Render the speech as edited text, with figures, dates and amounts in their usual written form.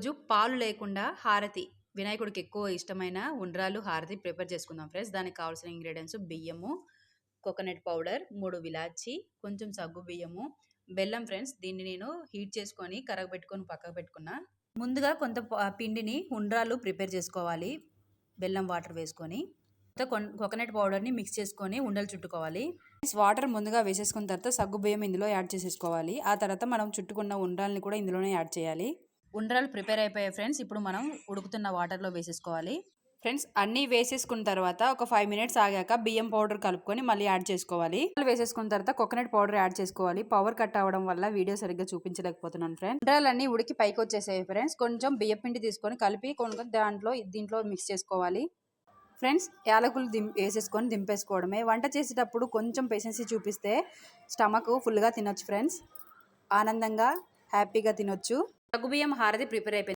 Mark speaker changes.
Speaker 1: ఈరోజు పాలు లేకుండా హారతి వినాయకుడికి ఎక్కువ ఇష్టమైన ఉండ్రాలు హారతి ప్రిపేర్ చేసుకుందాం ఫ్రెండ్స్. దానికి కావాల్సిన ఇంగ్రీడియంట్స్ బియ్యము, కోకోనట్ పౌడర్, 3 విలాచి, కొంచెం సగ్గు బియ్యము, బెల్లం ఫ్రెండ్స్. దీన్ని నేను హీట్ చేసుకొని కరగబెట్టుకొని పక్కకు పెట్టుకున్నా. ముందుగా కొంత పిండిని ఉండ్రాలు ప్రిపేర్ చేసుకోవాలి. బెల్లం వాటర్ వేసుకొని కోకోనట్ పౌడర్ని మిక్స్ చేసుకొని ఉండలు చుట్టుకోవాలి. వాటర్ ముందుగా వేసేసుకున్న తర్వాత సగ్గు బియ్యం ఇందులో యాడ్ చేసేసుకోవాలి. ఆ తర్వాత మనం చుట్టుకున్న ఉండ్రాలని కూడా ఇందులోనే యాడ్ చేయాలి. ఉండ్రాలు ప్రిపేర్ అయిపోయాయి ఫ్రెండ్స్. ఇప్పుడు మనం ఉడుకుతున్న వాటర్లో వేసేసుకోవాలి. ఫ్రెండ్స్ అన్నీ వేసేసుకున్న తర్వాత ఒక 5 మినిట్స్ ఆగాక బియ్యం పౌడర్ కలుపుకొని మళ్ళీ యాడ్ చేసుకోవాలి. వేసేసుకున్న తర్వాత కోకోనట్ పౌడర్ యాడ్ చేసుకోవాలి. పవర్ కట్ అవ్వడం వల్ల వీడియో సరిగ్గా చూపించలేకపోతున్నాను ఫ్రెండ్స్. ఉండ్రాలన్నీ ఉడికి పైకి వచ్చేసాయి ఫ్రెండ్స్. కొంచెం బియ్యం పిండి తీసుకొని కలిపి దీంట్లో మిక్స్ చేసుకోవాలి. ఫ్రెండ్స్ యాలకులు వేసేసుకొని దింపేసుకోవడమే. వంట చేసేటప్పుడు కొంచెం పేషెన్సీ చూపిస్తే స్టమక్ ఫుల్గా తినొచ్చు ఫ్రెండ్స్. ఆనందంగా హ్యాపీగా తినొచ్చు. సగ్గుబియ్యం హారతి ప్రిపేర్ అయిపోయింది.